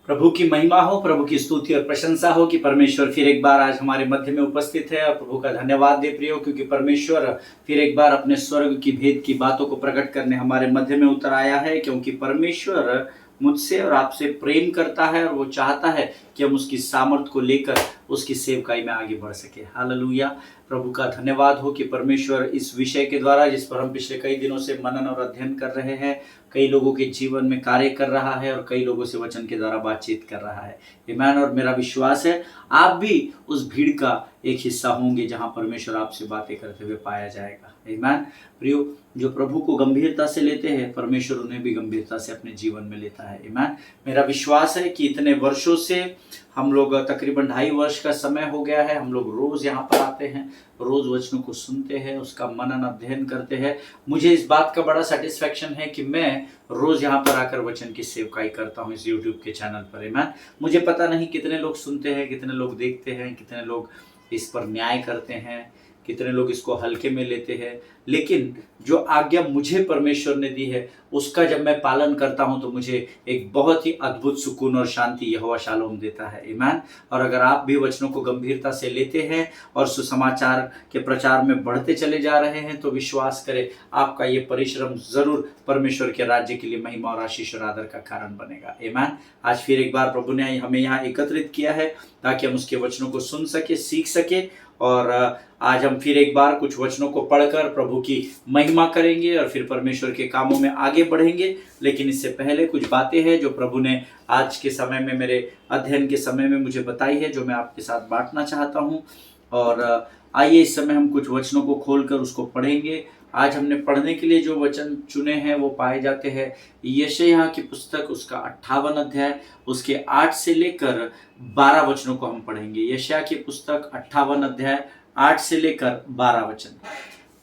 प्रभु की महिमा हो, प्रभु की स्तुति और प्रशंसा हो कि परमेश्वर फिर एक बार आज हमारे मध्य में उपस्थित है। और प्रभु का धन्यवाद दे प्रियो, क्योंकि परमेश्वर फिर एक बार अपने स्वर्ग की भेद की बातों को प्रकट करने हमारे मध्य में उतर आया है। क्योंकि परमेश्वर मुझसे और आपसे प्रेम करता है और वो चाहता है कि हम उसकी सामर्थ को लेकर उसकी सेवकाई में आगे बढ़ सके। हालेलुया। प्रभु का धन्यवाद हो कि परमेश्वर इस विषय के द्वारा, जिस पर हम पिछले कई दिनों से मनन और अध्ययन कर रहे हैं, कई लोगों के जीवन में कार्य कर रहा है और कई लोगों से वचन के द्वारा बातचीत कर रहा है। आमीन। और मेरा विश्वास है आप भी उस भीड़ का एक हिस्सा होंगे जहां परमेश्वर आपसे बातें करते हुए पाया जाएगा। आमीन। प्रियो, जो प्रभु को गंभीरता से लेते हैं, परमेश्वर उन्हें भी गंभीरता से अपने जीवन में लेता है। आमीन। मेरा विश्वास है कि इतने वर्षों से हम लोग, तकरीबन 2.5 वर्ष का समय हो गया है, हम लोग रोज यहाँ पर आते हैं, रोज वचनों को सुनते हैं, उसका मनन अध्ययन करते हैं। मुझे इस बात का बड़ा सेटिस्फेक्शन है कि मैं रोज यहाँ पर आकर वचन की सेवकाई करता हूँ इस यूट्यूब के चैनल पर। आमीन। मुझे पता नहीं कितने लोग सुनते हैं, कितने लोग देखते हैं, कितने लोग इस पर न्याय करते हैं, कितने लोग इसको हल्के में लेते हैं, लेकिन जो आज्ञा मुझे परमेश्वर ने दी है उसका जब मैं पालन करता हूं तो मुझे एक बहुत ही अद्भुत सुकून और शांति यहोवा शालोम देता है। आमीन। और अगर आप भी वचनों को गंभीरता से लेते हैं और सुसमाचार के प्रचार में बढ़ते चले जा रहे हैं तो विश्वास करें, आपका ये परिश्रम जरूर परमेश्वर के राज्य के लिए महिमा और आशीष और आदर का कारण बनेगा। आमीन। आज फिर एक बार प्रभु ने हमें यहाँ एकत्रित किया है ताकि हम उसके वचनों को सुन सके, सीख सके। और आज हम फिर एक बार कुछ वचनों को पढ़कर प्रभु की महिमा करेंगे और फिर परमेश्वर के कामों में आगे बढ़ेंगे। लेकिन इससे पहले कुछ बातें हैं जो प्रभु ने आज के समय में, मेरे अध्ययन के समय में मुझे बताई है, जो मैं आपके साथ बांटना चाहता हूं। और आइए इस समय हम कुछ वचनों को खोलकर उसको पढ़ेंगे। आज हमने पढ़ने के लिए जो वचन चुने हैं वो पाए जाते हैं यशायाह की पुस्तक, उसका 58 अध्याय, उसके 8 से लेकर 12 वचनों को हम पढ़ेंगे। यशायाह की पुस्तक 58 अध्याय 8 से लेकर 12 वचन।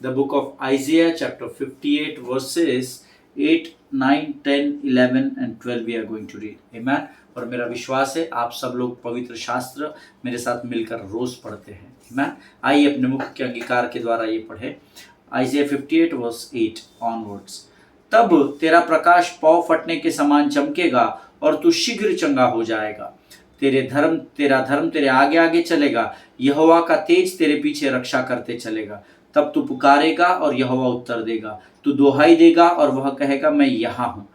The book of आइजिया chapter 58 versus 8, 9, 10, 11 and 12 we are going to read. Amen. और मेरा विश्वास है आप सब लोग पवित्र शास्त्र मेरे साथ मिलकर रोज पढ़ते हैं। Amen. आइए अपने मुख के अंगीकार के द्वारा ये पढ़े। Isaiah 58 verse 8 onwards. तब तेरा प्रकाश पौ फटने के समान चमकेगा और तू शीघ्र चंगा हो जाएगा। तेरा धर्म तेरे आगे आगे चलेगा, यहोवा का तेज तेरे पीछे रक्षा करते चलेगा। तब तू पुकारेगा और यहोवा उत्तर देगा, तू दोहाई देगा और वह कहेगा मैं यहाँ हूँ।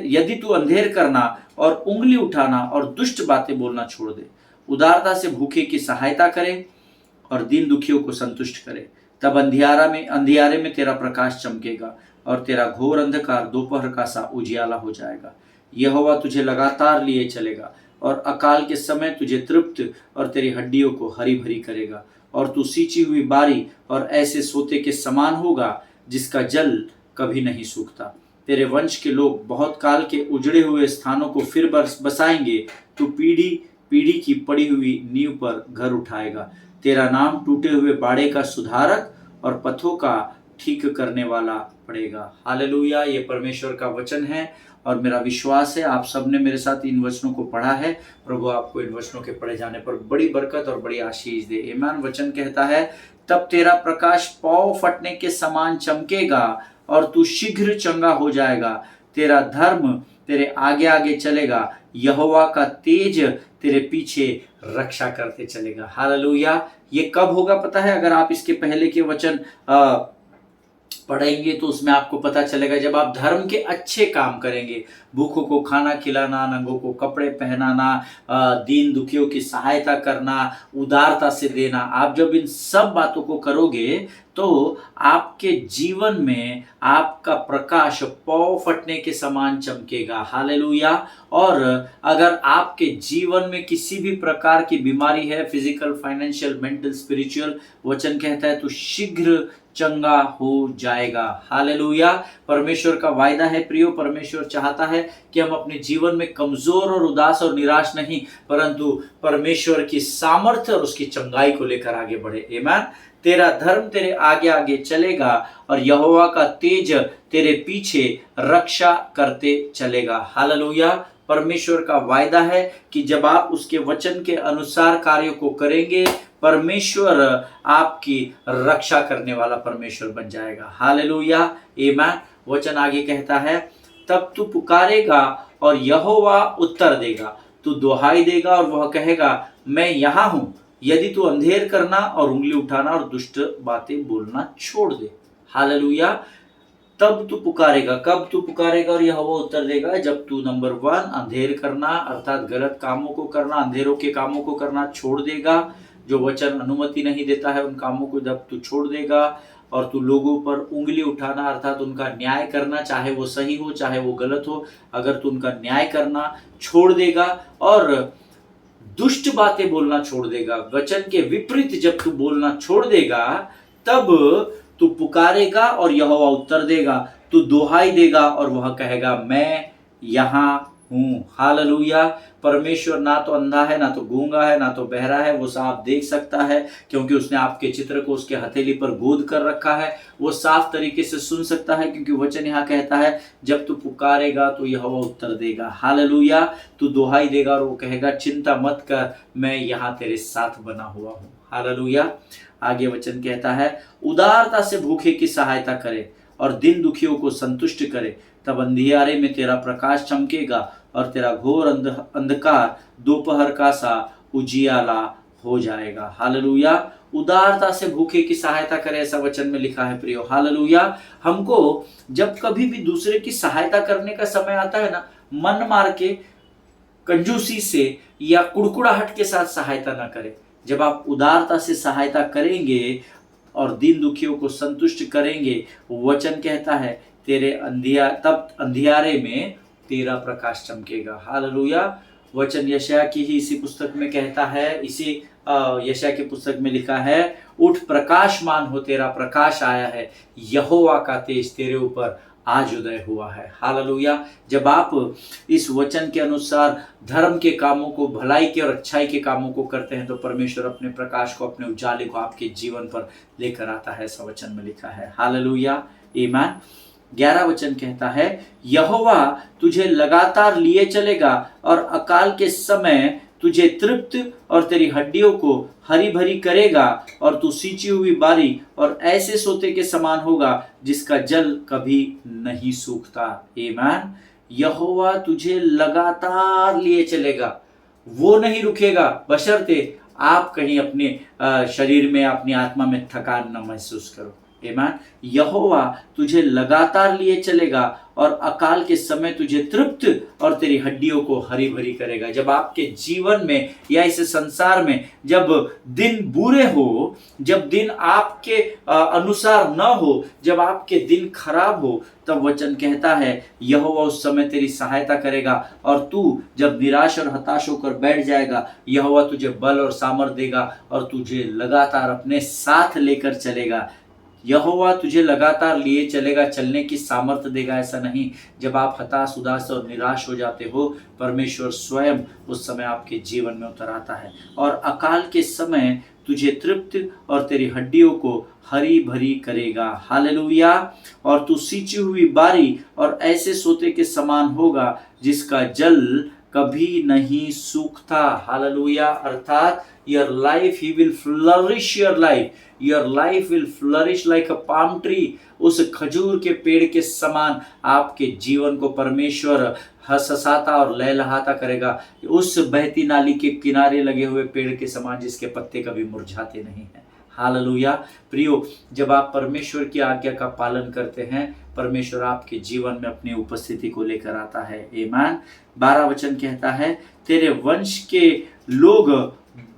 यदि तू अंधेर करना और उंगली उठाना और दुष्ट बातें बोलना छोड़ दे, उदारता से भूखे की सहायता करे और दीन दुखियों को संतुष्ट करे, तब अंधियारे में तेरा प्रकाश चमकेगा और तेरा घोर अंधकार दोपहर का सा उजियाला हो जाएगा। यहोवा तुझे लगातार लिए चलेगा और अकाल के समय तुझे तृप्त और तेरी हड्डियों को हरी भरी करेगा। और तू सींची हुई बारी और ऐसे सोते के समान होगा जिसका जल कभी नहीं सूखता। तेरे वंश के लोग बहुत काल के उजड़े हुए स्थानों को फिर बसाएंगे। तू पीढ़ी पीढ़ी की पड़ी हुई नींव पर घर उठाएगा। तेरा नाम टूटे हुए बाड़े का सुधारक और पथों का ठीक करने वाला पड़ेगा। हालेलुया। ये परमेश्वर का वचन है और मेरा विश्वास है आप सबने मेरे साथ इन वचनों को पढ़ा है। प्रभु आपको इन वचनों के पढ़े जाने पर बड़ी बरकत और बड़ी आशीष दे। आमीन। वचन कहता है, तब तेरा प्रकाश पौ फटने के समान चमकेगा और तू शीघ्र चंगा हो जाएगा। तेरा धर्म तेरे आगे आगे चलेगा, यहोवा का तेज तेरे पीछे रक्षा करते चलेगा। हालेलुया। ये कब होगा पता है? अगर आप इसके पहले के वचन पढ़ेंगे तो उसमें आपको पता चलेगा जब आप धर्म के अच्छे काम करेंगे, भूखों को खाना खिलाना, नंगों को कपड़े पहनाना, दीन दुखियों की सहायता करना, उदारता से देना, आप जब इन सब बातों को करोगे तो आपके जीवन में आपका प्रकाश पौ फटने के समान चमकेगा। हालेलुया। और अगर आपके जीवन में किसी भी प्रकार की बीमारी है, फिजिकल, फाइनेंशियल, मेंटल, स्पिरिचुअल, वचन कहता है तो शीघ्र चंगा हो जाएगा। हालेलुया। परमेश्वर का वायदा है प्रियो। परमेश्वर चाहता है कि हम अपने जीवन में कमजोर और उदास और निराश नहीं, परंतु परमेश्वर की सामर्थ्य और उसकी चंगाई को लेकर आगे बढ़े। आमीन। तेरा धर्म तेरे आगे आगे चलेगा और यहोवा का तेज तेरे पीछे रक्षा करते चलेगा। हालेलुया। परमेश्वर का वायदा है कि जब आप उसके वचन के अनुसार कार्यों को करेंगे, परमेश्वर आपकी रक्षा करने वाला परमेश्वर बन जाएगा। हालेलुया। आमीन। वचन आगे कहता है, तब तू पुकारेगा और यहोवा उत्तर देगा। तू दुहाई देगा और वह कहेगा मैं यहाँ हूं। यदि तू अंधेर करना और उंगली उठाना और दुष्ट बातें बोलना छोड़ दे। हालेलुया। तब तू पुकारेगा। कब तू पुकारेगा और यहोवा उत्तर देगा? जब तू नंबर 1 अंधेर करना अर्थात गलत कामों को करना, अंधेरों के कामों को करना छोड़ देगा, जो वचन अनुमति नहीं देता है उन कामों को जब तू छोड़ देगा, और तू लोगों पर उंगली उठाना अर्थात उनका न्याय करना, चाहे वो सही हो चाहे वो गलत हो, अगर तू उनका न्याय करना छोड़ देगा और दुष्ट बातें बोलना छोड़ देगा, वचन के विपरीत जब तू बोलना छोड़ देगा, तब तू पुकारेगा और यहोवा उत्तर देगा। तू दुहाई देगा और वह कहेगा मैं यहाँ हूं। हालेलुया। परमेश्वर ना तो अंधा है, ना तो गूंगा है, ना तो बहरा है, वो साफ देख सकता है क्योंकि उसने आपके चित्र को उसके हथेली पर गोद कर रखा है। वो साफ तरीके से सुन सकता है क्योंकि वचन यहाँ कहता है जब तू पुकारेगा तो यहोवा उत्तर देगा। हालेलुया। तू दुहाई देगा और वो कहेगा चिंता मत कर, मैं यहाँ तेरे साथ बना हुआ हूँ। हालेलुया। आगे वचन कहता है उदारता से भूखे की सहायता करे और दिन दुखियों को संतुष्ट करे, तब अंधियारे में तेरा प्रकाश चमकेगा और तेरा घोर अंधकार दोपहर का सा उजियाला हो जाएगा। हालेलुया। उदारता से भूखे की सहायता करे, ऐसा वचन में लिखा है प्रियो। हालेलुया। हमको जब कभी भी दूसरे की सहायता करने का समय आता है ना, मन मार के कंजूसी से या कुड़कुड़ाहट के साथ सहायता ना करें। जब आप उदारता से सहायता करेंगे और दीन दुखियों को संतुष्ट करेंगे, वचन कहता है तब अंधियारे में तेरा प्रकाश चमकेगा। हालेलुया। वचन यशायाह की ही इसी पुस्तक में कहता है, इसी यशायाह की पुस्तक में लिखा है उठ प्रकाशमान हो, तेरा प्रकाश आया है, यहोवा का तेज तेरे ऊपर आज उदय हुआ है। हालेलुया। जब आप इस वचन के अनुसार धर्म के कामों को, भलाई के और अच्छाई के कामों को करते हैं तो परमेश्वर अपने प्रकाश को, अपने उजाले को आपके जीवन पर लेकर आता है, ऐसा वचन में लिखा है। हालेलुया। ईमान। 11 वचन कहता है यहोवा तुझे लगातार लिए चलेगा और अकाल के समय तुझे तृप्त और तेरी हड्डियों को हरी भरी करेगा, और तू सींची हुई बारी और ऐसे सोते के समान होगा जिसका जल कभी नहीं सूखता। आमीन। यहोवा तुझे लगातार लिए चलेगा, वो नहीं रुकेगा बशर्ते आप कहीं अपने शरीर में, अपनी आत्मा में थकान न महसूस करो। आमीन। यहोवा तुझे लगातार लिए चलेगा और अकाल के समय तुझे तृप्त और तेरी हड्डियों को हरी भरी करेगा। जब आपके जीवन में या इस संसार में जब दिन बुरे हो, जब दिन आपके अनुसार न हो, जब आपके दिन खराब हो, तब वचन कहता है यहोवा उस समय तेरी सहायता करेगा, और तू जब निराश और हताश होकर बैठ जाएगा, यहोवा तुझे बल और सामर्थ देगा और तुझे लगातार अपने साथ लेकर चलेगा। यहोवा तुझे लगातार लिए चलेगा, चलने की सामर्थ्य देगा। ऐसा नहीं जब आप हताश, उदास और निराश हो जाते हो, परमेश्वर स्वयं उस समय आपके जीवन में उतर आता है और अकाल के समय तुझे तृप्त और तेरी हड्डियों को हरी भरी करेगा। हालेलुया। और तू सींची हुई बारी और ऐसे सोते के समान होगा जिसका जल कभी नहीं सूखता। हालेलुया। अर्थात your life, he will flourish your life, your life will flourish like a palm tree। उस खजूर के पेड़ के समान आपके जीवन को परमेश्वर हंसाता और लहलहाता करेगा, उस बहती नाली के किनारे लगे हुए पेड़ के समान जिसके पत्ते कभी मुरझाते नहीं हैं। हालेलुया। प्रियो, जब आप परमेश्वर की आज्ञा का पालन करते हैं, परमेश्वर आपके जीवन में अपनी उपस्थिति को लेकर आता है। आमीन। 12 वचन कहता है तेरे वंश के लोग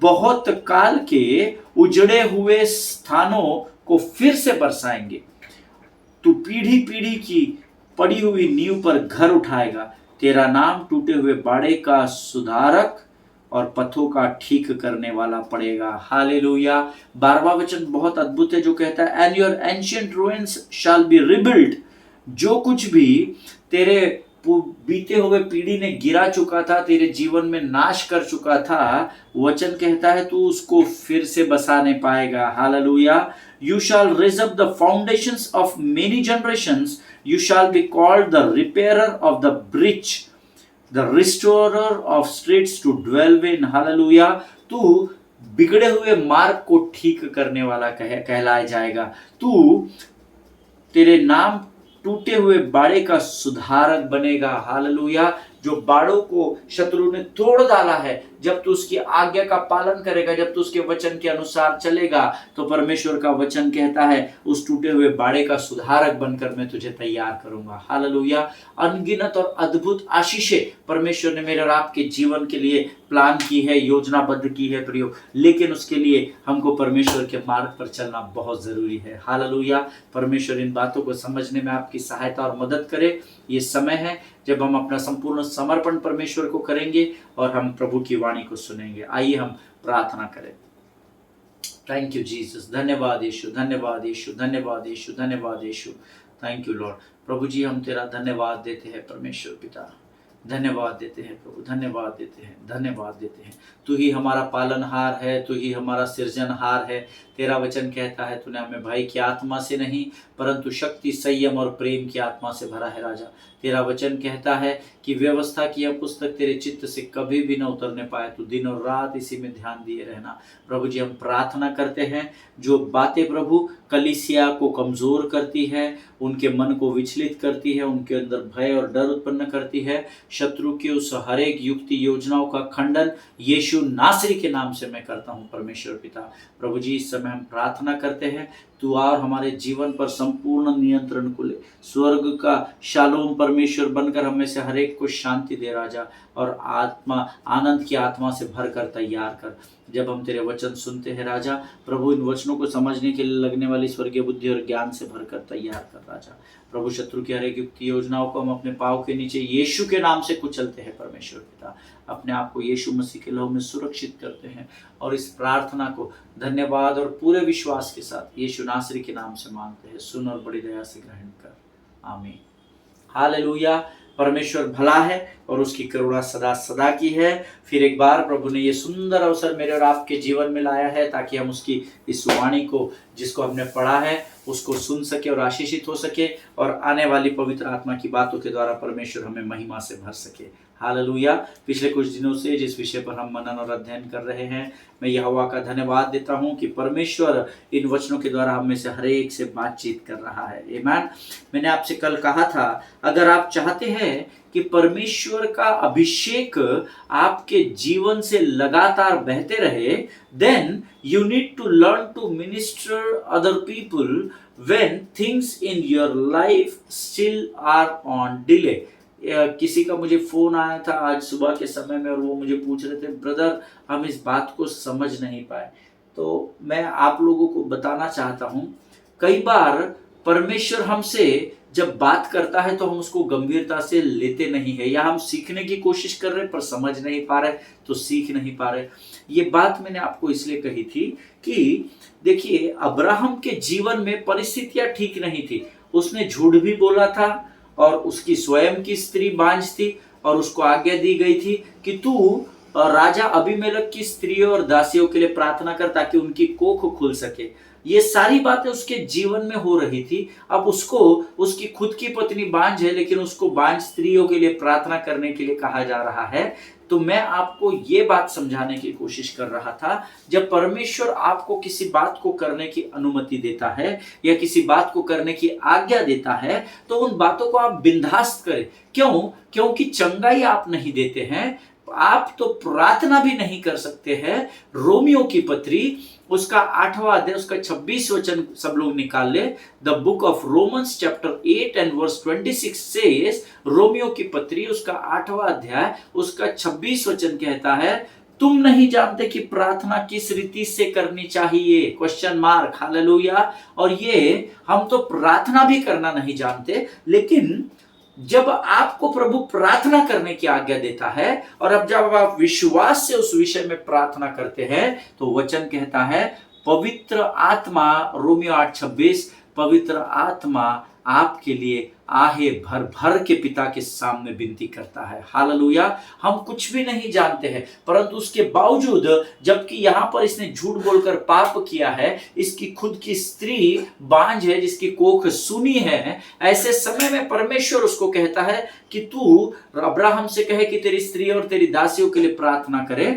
बहुत काल के उजड़े हुए स्थानों को फिर से बरसाएंगे। तू पीढ़ी पीढ़ी की पड़ी हुई नींव पर घर उठाएगा, तेरा नाम टूटे हुए बाड़े का सुधारक और पथों का ठीक करने वाला पड़ेगा। हालेलुया। 12वां वचन बहुत अद्भुत है जो कहता है and your ancient ruins shall be rebuild. जो कुछ भी तेरे बीते हुए पीढ़ी ने गिरा चुका था, तेरे जीवन में नाश कर चुका था, वचन कहता है तू उसको फिर से बसा नहीं पाएगा। Hallelujah. You shall raise up the foundations of many generations. You shall be called the repairer of the breach, the restorer of streets to dwell in। Hallelujah. तू बिगड़े हुए मार्ग को ठीक करने वाला कहलाया जाएगा। तेरे नाम टूटे हुए बाड़े का सुधारक बनेगा। हालेलुया। जो बाड़ों को शत्रु ने तोड़ डाला है, जब तू उसकी आज्ञा का पालन करेगा, जब तू उसके वचन के अनुसार चलेगा, तो परमेश्वर का वचन कहता है उस टूटे हुए बाड़े का सुधारक बनकर मैं तुझे तैयार करूंगा। हालेलुया। अनगिनत और अद्भुत आशीषें परमेश्वर ने मेरे और आपके जीवन के लिए प्लान की है, योजनाबद्ध की है प्रियो, लेकिन उसके लिए हमको परमेश्वर के मार्ग पर चलना बहुत जरूरी है। हालेलुया। परमेश्वर इन बातों को समझने में आपकी सहायता और मदद करे। ये समय है जब हम अपना संपूर्ण समर्पण परमेश्वर को करेंगे और हम प्रभु की वाणी को सुनेंगे। आइए हम प्रार्थना करें। Thank you Jesus. धन्यवाद यीशु, धन्यवाद यीशु, धन्यवाद यीशु, धन्यवाद यीशु। Thank you lord. प्रभु जी हम तेरा धन्यवाद देते हैं परमेश्वर पिता, धन्यवाद देते हैं प्रभु, धन्यवाद देते हैं, धन्यवाद देते हैं। तू ही हमारा पालनहार है, तू ही हमारा सृजनहार है। तेरा वचन कहता है तूने हमें भय की आत्मा से नहीं परंतु शक्ति, संयम और प्रेम की आत्मा से भरा है राजा। तेरा वचन कहता है कि व्यवस्था की यह पुस्तक तेरे चित्त से कभी भी न उतरने पाए, तू दिन और रात इसी में ध्यान दिए रहना। प्रभु जी हम प्रार्थना करते हैं जो बातें प्रभु कलीसिया को कमजोर करती है, उनके मन को विचलित करती है, उनके अंदर भय और डर उत्पन्न करती है, शत्रु की उस हरेक युक्ति योजनाओं का खंडन यीशु नासरी के नाम से मैं करता हूँ परमेश्वर पिता। प्रभु जी इस समय हम प्रार्थना करते हैं तू और हमारे जीवन पर संपूर्ण नियंत्रण को ले, स्वर्ग का शालोम परमेश्वर बनकर हमें से हरेक को शांति दे राजा, और आत्मा आनंद की आत्मा से भर कर तैयार कर। जब हम तेरे वचन सुनते हैं राजा प्रभु, इन वचनों को समझने के लिए लगने वाली स्वर्गीय बुद्धि और ज्ञान से भरकर तैयार कर राजा। प्रभु शत्रु की हरेक युक्ति योजनाओं को हम अपने पाँव के नीचे यीशु के नाम से कुचलते हैं परमेश्वर पिता। अपने आप को यीशु मसीह के लहू में सुरक्षित करते हैं और इस प्रार्थना को धन्यवाद और पूरे विश्वास के साथ यीशु नासरी के नाम से मांगते हैं। सुन और बड़ी दया से ग्रहण कर, आमीन। हालेलुया। परमेश्वर भला है और उसकी करुणा सदा सदा की है। फिर एक बार प्रभु ने ये सुंदर अवसर मेरे और आपके जीवन में लाया है ताकि हम उसकी इस वाणी को जिसको हमने पढ़ा है उसको सुन सके और आशीषित हो सके, और आने वाली पवित्र आत्मा की बातों के द्वारा परमेश्वर हमें महिमा से भर सके। हालेलुया। पिछले कुछ दिनों से जिस विषय पर हम मनन और अध्ययन कर रहे हैं, मैं यहोवा का धन्यवाद देता हूं कि परमेश्वर इन वचनों के द्वारा हम में से हर एक से बातचीत कर रहा है। आमीन। मैंने आपसे कल कहा था अगर आप चाहते हैं कि परमेश्वर का अभिषेक आपके जीवन से लगातार बहते रहे, then you need to learn to minister other people when things in your life still are on delay. किसी का मुझे फोन आया था आज सुबह के समय में और वो मुझे पूछ रहे थे, ब्रदर हम इस बात को समझ नहीं पाए। तो मैं आप लोगों को बताना चाहता हूँ, कई बार परमेश्वर हमसे जब बात करता है तो हम उसको गंभीरता से लेते नहीं है, या हम सीखने की कोशिश कर रहे पर समझ नहीं पा रहे तो सीख नहीं पा रहे। ये बात मैंने आपको इसलिए कही थी कि देखिए अब्राहम के जीवन में परिस्थितियां ठीक नहीं थी। उसने झूठ भी बोला था और उसकी स्वयं की स्त्री बांझ थी और उसको आज्ञा दी गई थी कि तू राजा अबीमेलेक की स्त्रियों और दासियों के लिए प्रार्थना कर ताकि उनकी कोख खुल सके। ये सारी बातें उसके जीवन में हो रही थी। अब उसको उसकी खुद की पत्नी बांझ है लेकिन उसको बांझ स्त्रियों के लिए प्रार्थना करने के लिए कहा जा रहा है। तो मैं आपको ये बात समझाने की कोशिश कर रहा था, जब परमेश्वर आपको किसी बात को करने की अनुमति देता है या किसी बात को करने की आज्ञा देता है तो उन बातों को आप बिंदास्त करें। क्यों? क्योंकि चंगाई आप नहीं देते हैं, आप तो प्रार्थना भी नहीं कर सकते हैं। रोमियो की पत्री उसका 8वां अध्याय उसका 26 वचन सब लोग निकाल ले। The book of Romans chapter 8 and verse 26 says, रोमियो की पत्री उसका 8वां अध्याय उसका 26 वचन कहता है, तुम नहीं जानते कि प्रार्थना किस रीति से करनी चाहिए? Question mark. हालेलुया। और ये हम तो प्रार्थना भी करना नहीं जानते, लेकिन जब आपको प्रभु प्रार्थना करने की आज्ञा देता है और अब जब आप विश्वास से उस विषय में प्रार्थना करते हैं तो वचन कहता है पवित्र आत्मा, रोमियो 8:26, पवित्र आत्मा आपके लिए आहे भर भर के पिता के सामने विनती करता है। हालेलुया। हम कुछ भी नहीं जानते हैं परंतु उसके बावजूद, जबकि यहाँ पर इसने झूठ बोलकर पाप किया है, इसकी खुद की स्त्री बांझ है जिसकी कोख सूनी है, ऐसे समय में परमेश्वर उसको कहता है कि तू अब्राहम से कहे कि तेरी स्त्री और तेरी दासियों के लिए प्रार्थना करे।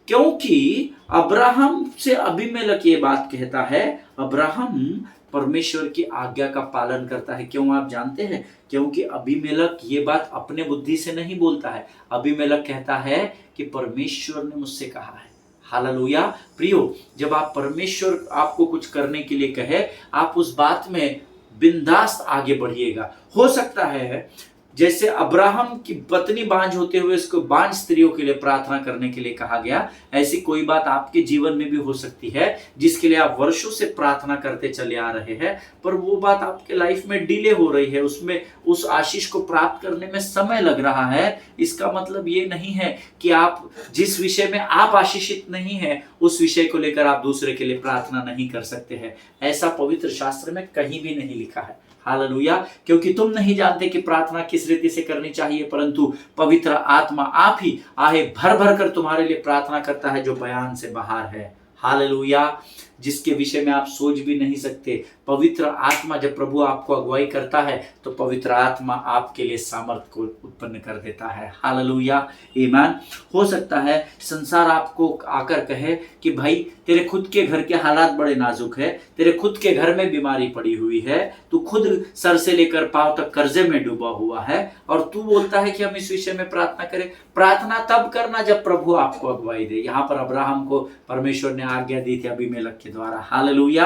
क्योंकि अब्राहम से अबीमेलेक ये बात कहता है, अब्राहम परमेश्वर की आज्ञा का पालन करता है। क्यों आप जानते हैं? क्योंकि अबीमेलेक ये बात अपने बुद्धि से नहीं बोलता है। अबीमेलेक कहता है कि परमेश्वर ने मुझसे कहा है। हालेलुया। प्रियो, जब आप परमेश्वर आपको कुछ करने के लिए कहे, आप उस बात में बिंदास आगे बढ़िएगा। हो सकता है जैसे अब्राहम की पत्नी बांझ होते हुए उसको बांझ स्त्रियों के लिए प्रार्थना करने के लिए कहा गया, ऐसी कोई बात आपके जीवन में भी हो सकती है जिसके लिए आप वर्षों से प्रार्थना करते चले आ रहे हैं, पर वो बात आपके लाइफ में डिले हो रही है, उसमें उस आशीष को प्राप्त करने में समय लग रहा है। इसका मतलब ये नहीं है कि आप जिस विषय में आप आशीषित नहीं है उस विषय को लेकर आप दूसरे के लिए प्रार्थना नहीं कर सकते हैं। ऐसा पवित्र शास्त्र में कहीं भी नहीं लिखा है। हालेलुया। क्योंकि तुम नहीं जानते कि प्रार्थना किस रीति से करनी चाहिए, परंतु पवित्र आत्मा आप ही आहे भर भर कर तुम्हारे लिए प्रार्थना करता है जो बयान से बाहर है। हालेलुया। जिसके विषय में आप सोच भी नहीं सकते। पवित्र आत्मा जब प्रभु आपको अगुवाई करता है तो पवित्र आत्मा आपके लिए सामर्थ्य को उत्पन्न कर देता है। हालेलुया। आमीन। हो सकता है संसार आपको आकर कहे कि भाई तेरे खुद के घर के हालात बड़े नाजुक है, तेरे खुद के घर में बीमारी पड़ी हुई है, तू खुद सर से लेकर पांव तक कर्जे में डूबा हुआ है और तू बोलता है कि हम इस विषय में प्रार्थना करें। प्रार्थना तब करना जब प्रभु आपको अगुवाई दे। यहाँ पर अब्राहम को परमेश्वर ने आज्ञा दी थी अबीमेलेक के द्वारा। Hallelujah.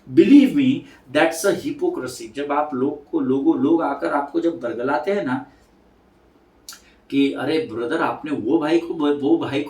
Believe me, that's a hypocrisy. जब आप लोग आकर आपको जब बरगलाते हैं ना कि अरे ब्रदर आपने वो भाई को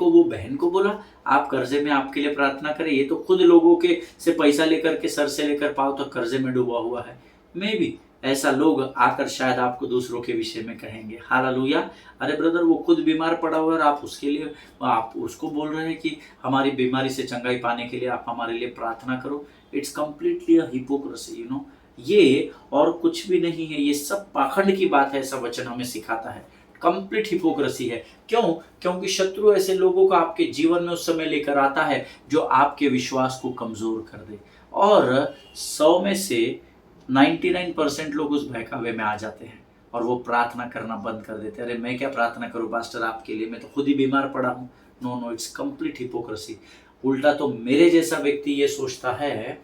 वो बहन को बोला आप कर्जे में आपके लिए प्रार्थना करें, ये तो खुद लोगों के से पैसा लेकर के सर से लेकर पांव तक कर्जे में डूबा हुआ है। मे भी ऐसा लोग आकर शायद आपको दूसरों के विषय में कहेंगे। हालेलुया। अरे ब्रदर वो खुद बीमार पड़ा हुआ है और आप उसके लिए आप उसको बोल रहे हैं कि हमारी बीमारी से चंगाई पाने के लिए आप हमारे लिए प्रार्थना करो। It's completely a hypocrisy, you know. ये और कुछ भी नहीं है, ये सब पाखंड की बात है। ऐसा वचन हमें सिखाता है। कंप्लीट हिपोक्रेसी है। क्यों? क्योंकि शत्रु ऐसे लोगों को आपके जीवन में उस समय लेकर आता है जो आपके विश्वास को कमजोर कर दे, और 100 में से 99% लोग उस बहकावे में आ जाते हैं और वो प्रार्थना करना बंद कर देते हैं। अरे मैं क्या प्रार्थना करूं पास्टर आपके लिए, मैं तो खुद ही बीमार पड़ा हूं। No, it's complete hypocrisy. उल्टा तो मेरे जैसा व्यक्ति ये सोचता है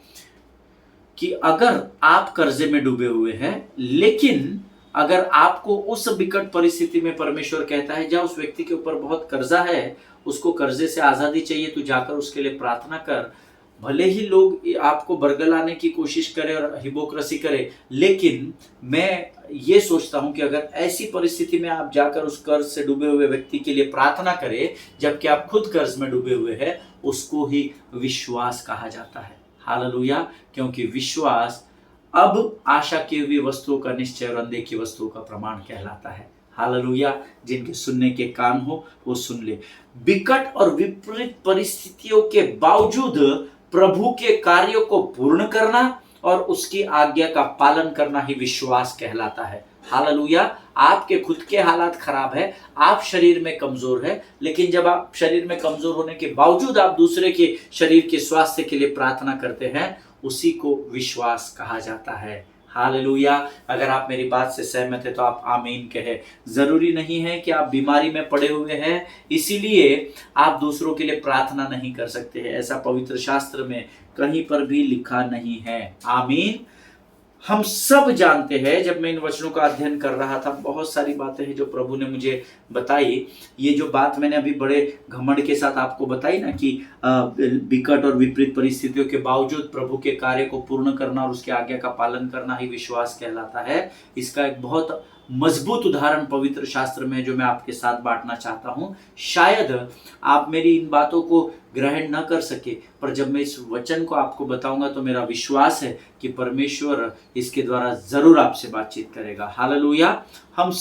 कि अगर आप कर्जे में डूबे हुए हैं, लेकिन अगर आपको उस विकट परिस्थिति में परमेश्वर कहता है जहां उस व्यक्ति के ऊपर बहुत कर्जा है, उसको कर्जे से आजादी चाहिए, तो जाकर उसके लिए प्रार्थना कर। भले ही लोग आपको बरगलाने की कोशिश करें और हिपोक्रेसी करें, लेकिन मैं ये सोचता हूं कि अगर ऐसी परिस्थिति में आप जाकर उस कर्ज से डूबे हुए व्यक्ति के लिए प्रार्थना करें जबकि आप खुद कर्ज में डूबे हुए हैं, उसको ही विश्वास कहा जाता है। हालेलुया। क्योंकि विश्वास अब आशा की हुई वस्तुओं का निश्चय और अनदेखी वस्तुओं का प्रमाण कहलाता है। हालेलुया। जिनके सुनने के कान हो वो सुन ले। विकट और विपरीत परिस्थितियों के बावजूद प्रभु के कार्यों को पूर्ण करना और उसकी आज्ञा का पालन करना ही विश्वास कहलाता है। हालेलुया। आपके खुद के हालात खराब है, आप शरीर में कमजोर है, लेकिन जब आप शरीर में कमजोर होने के बावजूद आप दूसरे के शरीर के स्वास्थ्य के लिए प्रार्थना करते हैं, उसी को विश्वास कहा जाता है। हालेलुया। अगर आप मेरी बात से सहमत है तो आप आमीन कहे। जरूरी नहीं है कि आप बीमारी में पड़े हुए हैं इसीलिए आप दूसरों के लिए प्रार्थना नहीं कर सकते हैं। ऐसा पवित्र शास्त्र में कहीं पर भी लिखा नहीं है। आमीन। हम सब जानते हैं, जब मैं इन वचनों का अध्ययन कर रहा था, बहुत सारी बातें हैं जो प्रभु ने मुझे बताई। ये जो बात मैंने अभी बड़े घमंड के साथ आपको बताई ना कि विकट और विपरीत परिस्थितियों के बावजूद प्रभु के कार्य को पूर्ण करना और उसकी आज्ञा का पालन करना ही विश्वास कहलाता है। इसका एक बहुत मजबूत उदाहरण पवित्र शास्त्र में जो मैं आपके साथ बांटना चाहता हूं। शायद आप मेरी इन बातों को ग्रहण न कर सके, पर जब मैं इस वचन को आपको बताऊंगा तो मेरा विश्वास है कि परमेश्वर इसके द्वारा जरूर आपसे बातचीत करेगा। हालेलुया। हम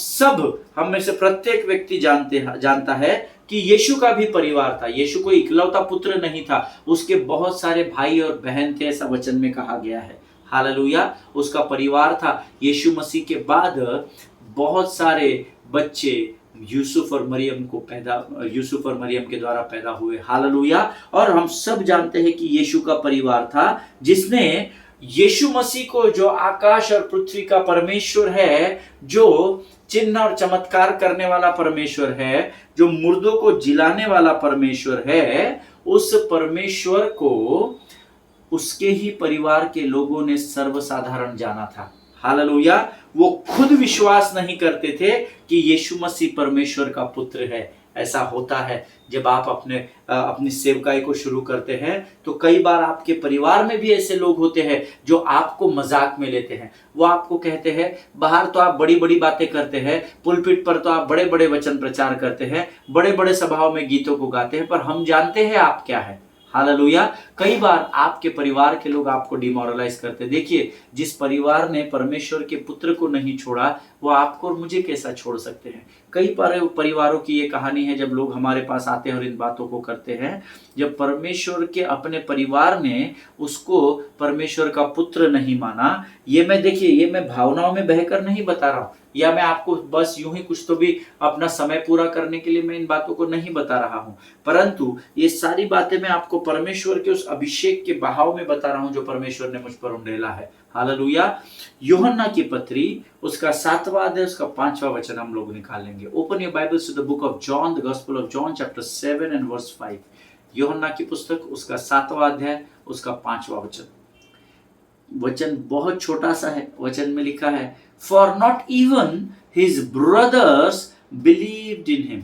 में से प्रत्येक व्यक्ति जानता है कि यीशु का भी परिवार था। यीशु कोई इकलौता पुत्र नहीं था, उसके बहुत सारे भाई और बहन थे, ऐसा वचन में कहा गया है। हालेलुया। उसका परिवार था। यीशु मसीह के बाद बहुत सारे बच्चे यूसुफ और मरियम के द्वारा पैदा हुए। हालेलुया। और हम सब जानते हैं कि यीशु का परिवार था जिसने यीशु मसीह को, जो आकाश और पृथ्वी का परमेश्वर है, जो चिन्ह और चमत्कार करने वाला परमेश्वर है, जो मुर्दों को जिलाने वाला परमेश्वर है, उस परमेश्वर को उसके ही परिवार के लोगों ने सर्वसाधारण जाना था। हालेलुया। वो खुद विश्वास नहीं करते थे कि यीशु मसीह परमेश्वर का पुत्र है। ऐसा होता है जब आप अपनी सेवकाई को शुरू करते हैं तो कई बार आपके परिवार में भी ऐसे लोग होते हैं जो आपको मजाक में लेते हैं। वो आपको कहते हैं बाहर तो आप बड़ी बड़ी बातें करते हैं, पुलपिट पर तो आप बड़े बड़े वचन प्रचार करते हैं, बड़े बड़े सभाओं में गीतों को गाते हैं, पर हम जानते हैं आप क्या है। हालेलुया। कई बार आपके परिवार के लोग आपको डिमोरलाइज करते। देखिए, जिस परिवार ने परमेश्वर के पुत्र को नहीं छोड़ा वो आपको और मुझे कैसा छोड़ सकते हैं। कई परिवारों की ये कहानी है, जब लोग हमारे पास आते हैं और इन बातों को करते हैं, जब परमेश्वर के अपने परिवार ने उसको परमेश्वर का पुत्र नहीं माना। ये मैं भावनाओं में बहकर नहीं बता रहा हूं, या मैं आपको बस यूं ही कुछ तो भी अपना समय पूरा करने के लिए मैं इन बातों को नहीं बता रहा हूं, परंतु ये सारी बातें मैं आपको परमेश्वर के उस अभिषेक के बहाव में बता रहा हूं जो परमेश्वर ने मुझ पर उंडेला है। हालेलुया। यूहन्ना की पत्री उसका 7वां अध्याय उसका 5वां वचन हम लोग निकालेंगे। Open your Bibles to the book of John, the gospel of John chapter 7 and verse 5। यूहन्ना की पुस्तक उसका 7वां अध्याय उसका 5वां वचन। वचन बहुत छोटा सा है। वचन में लिखा है, for not even his brothers believed in him.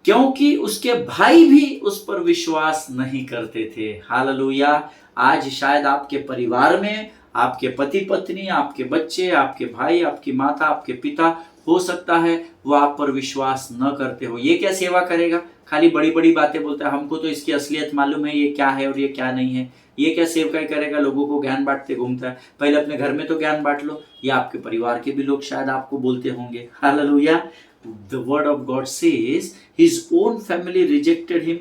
क्योंकि उसके भाई भी उस पर विश्वास नहीं करते थे। हालेलुया। आज शायद आपके परिवार में आपके पति पत्नी, आपके बच्चे, आपके भाई, आपकी माता, आपके पिता, हो सकता है वो आप पर विश्वास न करते हो। ये क्या सेवा करेगा, खाली बड़ी बड़ी बातें बोलता है, हमको तो इसकी असलियत मालूम है ये क्या है और ये क्या नहीं है। ये क्या सेवकाई करेगा, लोगों को ज्ञान बांटते घूमता है। पहले अपने घर में तो ज्ञान बांट लो। या आपके परिवार के भी लोग शायद आपको बोलते होंगे। Hallelujah. The word of God says his own family rejected him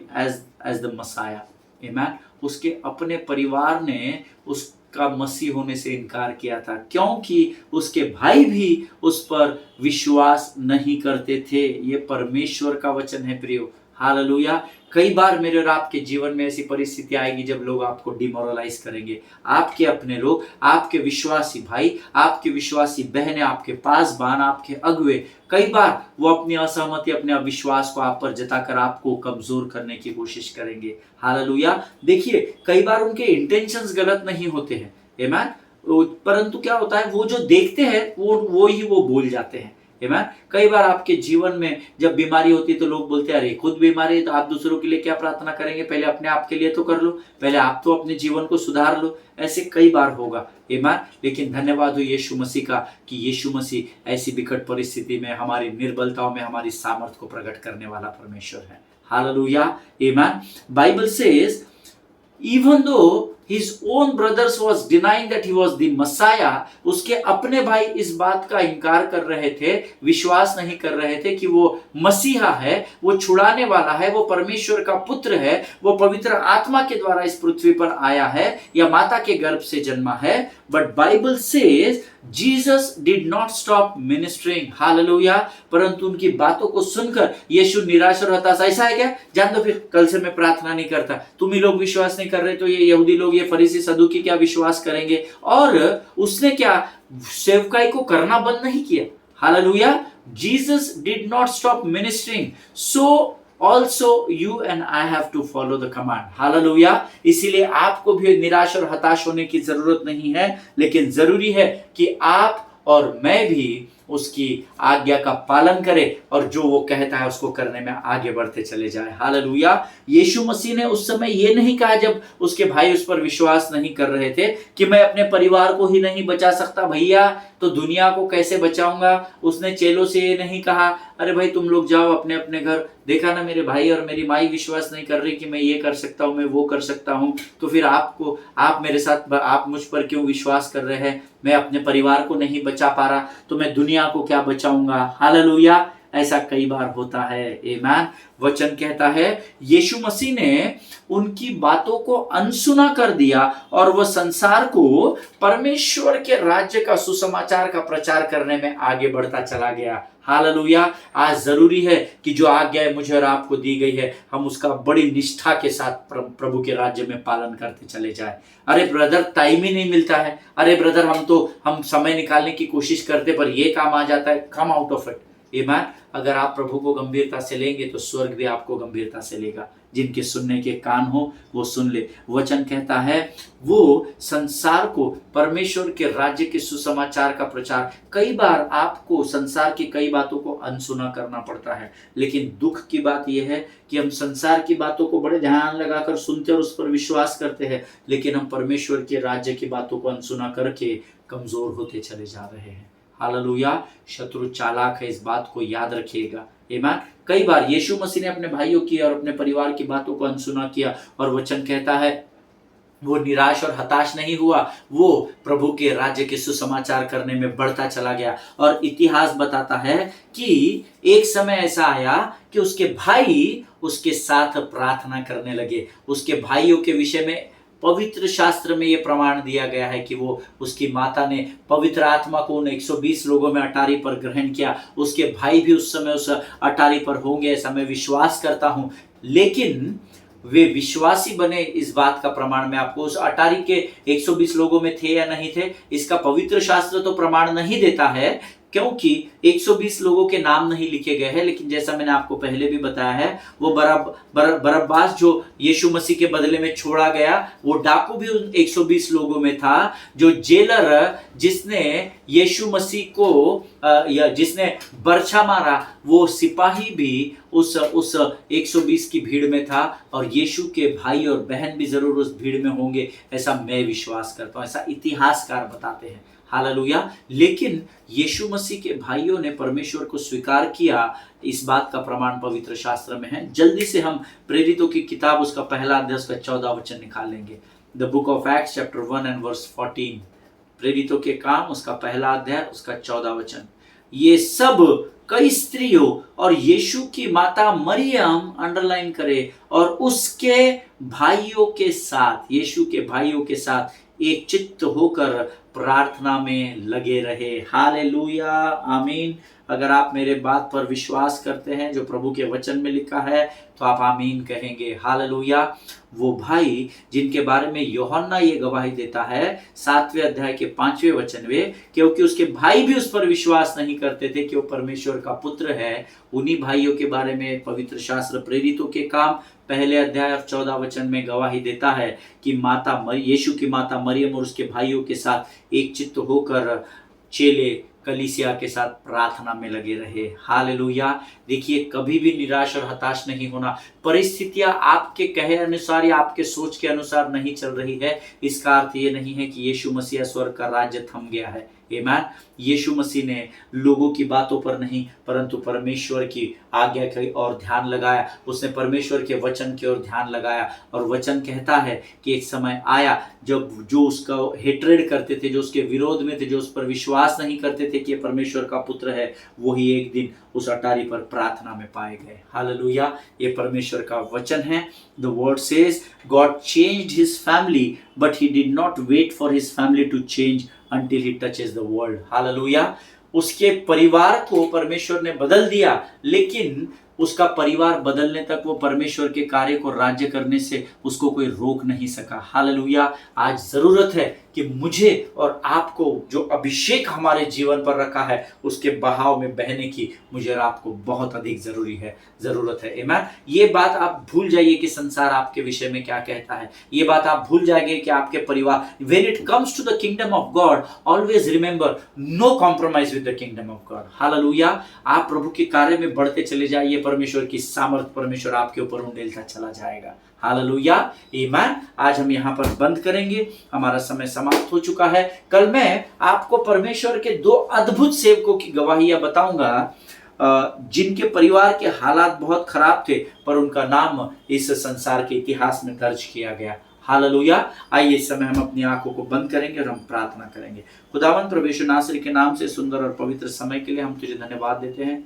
as the Messiah. Amen. उसके अपने परिवार ने उसका मसीह होने से इनकार किया था, क्योंकि उसके भाई भी उस पर विश्वास नहीं करते थे। ये परमेश्वर का वचन है प्रियो। हालेलुया। कई बार मेरे और आपके जीवन में ऐसी परिस्थिति आएगी जब लोग आपको डिमोरलाइज करेंगे। आपके अपने लोग, आपके विश्वासी भाई, आपके विश्वासी बहनें, आपके पासबान, आपके अगुए, कई बार वो अपनी असहमति, अपने अविश्वास को आप पर जताकर आपको कमजोर करने की कोशिश करेंगे। हालेलुया। देखिए, कई बार उनके इंटेंशंस गलत नहीं होते हैं, आमीन, परंतु क्या होता है, वो जो देखते हैं वो ही वो बोल जाते हैं। आमीन। कई बार आपके जीवन में जब बीमारी होती है तो लोग बोलते हैं, अरे खुद बीमारी है तो आप दूसरों के लिए क्या प्रार्थना करेंगे, पहले अपने आप के लिए तो कर लो, पहले आप तो अपने जीवन को सुधार लो। ऐसे कई बार होगा। आमीन। लेकिन धन्यवाद हो यीशु मसीह का कि यीशु मसीह ऐसी विकट परिस्थिति में हमारी निर्बलताओं में हमारी सामर्थ को प्रकट करने वाला परमेश्वर है। हालेलुया। आमीन। Bible says even though his own brothers was denying that he was the Messiah, उसके अपने भाई इस बात का इनकार कर रहे थे, विश्वास नहीं कर रहे थे कि वो मसीहा है, वो छुड़ाने वाला है, वो परमेश्वर का पुत्र है, वो पवित्र आत्मा के द्वारा इस पृथ्वी पर आया है या माता के गर्भ से जन्मा है। But Bible says Jesus did not stop ministering. Hallelujah. परंतु उनकी बातों को सुनकर यीशु निराश और हताश, ऐसा है क्या, जान दो फिर, कल से मैं प्रार्थना नहीं करता। तुम ही लोग विश्वास नहीं कर रहे तो ये यहूदी लोग, ये फरीसी सदूकी क्या विश्वास करेंगे। और उसने क्या सेवकाई को करना बंद नहीं किया। Hallelujah. Jesus did not stop ministering, so also you and I have to follow the command. Hallelujah. इसीलिए आपको भी निराश और हताश होने की जरूरत नहीं है, लेकिन जरूरी है कि आप और मैं भी उसकी आज्ञा का पालन करें और जो वो कहता है उसको करने में आगे बढ़ते चले जाए। हालेलुया। यीशु मसीह ने उस समय ये नहीं कहा जब उसके भाई उस पर विश्वास नहीं कर रहे थे कि मैं अपने परिवार को ही नहीं बचा सकता भैया तो दुनिया को कैसे बचाऊंगा। उसने चेलों से ये नहीं कहा, अरे भाई तुम लोग जाओ अपने अपने घर, देखा ना मेरे भाई और मेरी माई विश्वास नहीं कर रही कि मैं ये कर सकता हूँ, मैं वो कर सकता हूँ, तो फिर आप मेरे साथ, आप मुझ पर क्यों विश्वास कर रहे हैं, मैं अपने परिवार को नहीं बचा पा रहा तो मैं दुनिया को क्या बचाऊंगा। हालेलुया। ऐसा कई बार होता है। आमीन। वचन कहता है यीशु मसीह ने उनकी बातों को अनसुना कर दिया और वह संसार को परमेश्वर के राज्य का सुसमाचार का प्रचार करने में आगे बढ़ता चला गया। हालेलुया। आज जरूरी है कि जो आज्ञा मुझे और आपको दी गई है हम उसका बड़ी निष्ठा के साथ प्रभु के राज्य में पालन करते चले जाए। अरे ब्रदर टाइम ही नहीं मिलता है, अरे ब्रदर हम समय निकालने की कोशिश करते पर ये काम आ जाता है, कम आउट ऑफ इट। ईमान, अगर आप प्रभु को गंभीरता से लेंगे तो स्वर्ग भी आपको गंभीरता से लेगा। जिनके सुनने के कान हो वो सुन ले। वचन कहता है वो संसार को, परमेश्वर के राज्य के सुसमाचार का प्रचार, कई बार आपको संसार की कई बातों को अनसुना करना पड़ता है, लेकिन दुख की बात यह है कि हम संसार की बातों को बड़े ध्यान लगाकर सुनते और उस पर विश्वास करते हैं, लेकिन हम परमेश्वर के राज्य की बातों को अनसुना करके कमजोर होते चले जा रहे हैं। हालेलुया। शत्रु चालाक है, इस बात को याद रखिएगा। ईमान, कई बार यीशु मसीह ने अपने भाइयों की और अपने परिवार की बातों को अनसुना किया, और वचन कहता है वो निराश और हताश नहीं हुआ, वो प्रभु के राज्य के सुसमाचार करने में बढ़ता चला गया। और इतिहास बताता है कि एक समय ऐसा आया कि उसके भाई उसके साथ प्रार्थना करने लगे। उसके भाइयों के विषय में पवित्र शास्त्र में यह प्रमाण दिया गया है कि वो, उसकी माता ने पवित्र आत्मा को उन 120 लोगों में अटारी पर ग्रहण किया। उसके भाई भी उस समय उस अटारी पर होंगे, ऐसा मैं विश्वास करता हूं। लेकिन वे विश्वासी बने, इस बात का प्रमाण मैं आपको, उस अटारी के 120 लोगों में थे या नहीं थे इसका पवित्र शास्त्र तो प्रमाण नहीं देता है, क्योंकि 120 लोगों के नाम नहीं लिखे गए हैं। लेकिन जैसा मैंने आपको पहले भी बताया है, वो बरब्बास जो यीशु मसीह के बदले में छोड़ा गया, वो डाकू भी उन 120 लोगों में था। जो जेलर जिसने यीशु मसीह को या जिसने बर्छा मारा, वो सिपाही भी उस 120 की भीड़ में था। और यीशु के भाई और बहन भी जरूर उस भीड़ में होंगे, ऐसा मैं विश्वास करता हूं, ऐसा इतिहासकार बताते हैं। हालेलुया। लेकिन यीशु मसीह के भाइयों ने परमेश्वर को स्वीकार किया, इस बात का प्रमाण पवित्र शास्त्र में है। जल्दी से हम प्रेरितों की किताब उसका पहला अध्याय उसका 14 वचन निकालेंगे। The book of Acts chapter 1 and verse 14। प्रेरितों के काम उसका पहला अध्याय उसका 14 वचन। ये सब कई स्त्रियों और यीशु की माता मरियम, अंडरलाइन करे, और उसके भाइयों के साथ, यीशु के भाइयों के साथ एक चित्त होकर प्रार्थना में लगे रहे। हालेलुया, आमीन। अगर आप मेरे बात पर विश्वास करते हैं जो प्रभु के वचन में लिखा है, तो आप आमीन कहेंगे। हालेलुया। वो भाई जिनके बारे में यूहन्ना ये गवाही देता है 7वें अध्याय के 5वें वचन में, क्योंकि उसके भाई भी उस पर विश्वास नहीं करते थे कि वो परमेश्वर का पुत्र है, उन्हीं भाइयों के बारे में पवित्र शास्त्र प्रेरितों के काम पहले अध्याय और 14 वचन में गवाही देता है कि यीशु की माता मरियम और उसके भाइयों के साथ एक चित्त होकर चेले कलीसिया के साथ प्रार्थना में लगे रहे। हालेलुया। देखिए, कभी भी निराश और हताश नहीं होना। परिस्थितियां आपके कहे अनुसार या आपके सोच के अनुसार नहीं चल रही है, इसका अर्थ ये नहीं है कि यीशु मसीह स्वर्ग का राज्य थम गया है। आमीन। यीशु मसीह ने लोगों की बातों पर नहीं, परंतु परमेश्वर की आज्ञा की ओर ध्यान लगाया। उसने परमेश्वर के वचन की ओर ध्यान लगाया, और वचन कहता है कि एक समय आया जब जो उसका हेट्रेड करते थे, जो उसके विरोध में थे, जो उस पर विश्वास नहीं करते थे कि ये परमेश्वर का पुत्र है, वही एक दिन उस अटारी पर प्रार्थना में पाए गए। हालेलुया। ये परमेश्वर का वचन है। The word says God changed his family, but he did not wait for his family to change until he touches the world. Hallelujah. उसके परिवार को परमेश्वर ने बदल दिया, लेकिन उसका परिवार बदलने तक वो परमेश्वर के कार्य को राज्य करने से उसको कोई रोक नहीं सका। हालेलुया। आज जरूरत है कि मुझे और आपको जो अभिषेक हमारे जीवन पर रखा है उसके बहाव में बहने की मुझे और आपको बहुत अधिक जरूरत है। आमीन। ये बात आप भूल जाइए कि संसार आपके विषय में क्या कहता है। ये बात आप भूल जाएंगे कि आपके परिवार, when it comes to the kingdom of God, always remember no compromise with the kingdom of God. Hallelujah. आप प्रभु के कार्य में बढ़ते चले जाइए, परमेश्वर की सामर्थ, परमेश्वर आपके ऊपर उंडेलता चला जाएगा। हालेलुया। आमीन। आज हम यहाँ पर बंद करेंगे, हमारा समय समाप्त हो चुका है। कल मैं आपको परमेश्वर के 2 अद्भुत सेवकों की गवाहियां बताऊंगा, जिनके परिवार के हालात बहुत खराब थे, पर उनका नाम इस संसार के इतिहास में दर्ज किया गया। हालेलुया। आइए इस समय हम अपनी आंखों को बंद करेंगे और हम प्रार्थना करेंगे। खुदावंद प्रभु यीशु नासरी के नाम से सुंदर और पवित्र समय के लिए हम तुझे धन्यवाद देते हैं।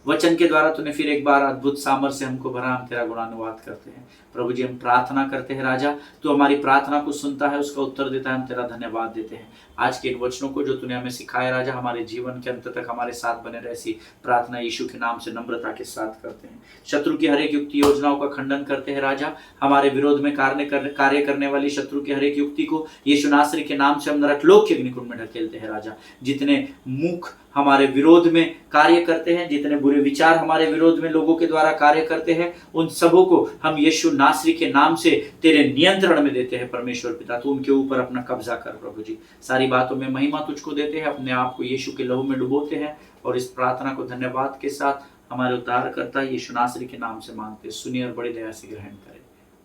वचन के द्वारा तूने फिर एक बार अद्भुत सामर्थ्य से हमको भरा, हम तेरा गुणानुवाद करते हैं। प्रभु जी, हम प्रार्थना करते हैं राजा, तू हमारी प्रार्थना को सुनता है, उसका उत्तर देता है, हम तेरा धन्यवाद देते हैं। आज के इन वचनों को जो तूने हमें सिखाया राजा, हमारे जीवन के अंत तक हमारे साथ बने रहे, ऐसी प्रार्थना यीशु के नाम से नम्रता के साथ करते हैं। शत्रु की हर एक युक्ति योजनाओं का खंडन करते हैं राजा, हमारे विरोध में कार्य करने वाली शत्रु की हर एक युक्ति को यीशु नासरी के नाम से हम नरकलोक के अग्निकुंड में ढकेलते हैं राजा। जितने मुख हमारे विरोध में कार्य करते हैं, जितने बुरे विचार हमारे विरोध में लोगों के द्वारा कार्य करते हैं, उन सबों को हम यीशु नासरी के नाम से तेरे नियंत्रण में देते हैं। परमेश्वर पिता, तू उनके ऊपर अपना कब्जा कर प्रभु जी। सारी बातों में महिमा तुझको देते हैं, अपने आप को यीशु के लहू में डुबोते हैं और इस प्रार्थना को धन्यवाद के साथ हमारे उद्धारकर्ता यीशु नासरी के नाम से मांगते, सुनिए और बड़ी दया से ग्रहण करें।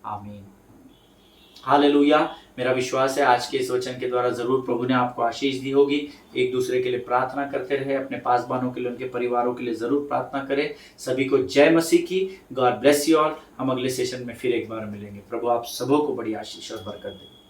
आमीन। हालेलुया। मेरा विश्वास है आज के इस वचन के द्वारा जरूर प्रभु ने आपको आशीष दी होगी। एक दूसरे के लिए प्रार्थना करते रहे, अपने पासबानों के लिए, उनके परिवारों के लिए जरूर प्रार्थना करें। सभी को जय मसीह की। God bless you all. हम अगले सेशन में फिर एक बार मिलेंगे। प्रभु आप सबों को बड़ी आशीष और बरकत दे।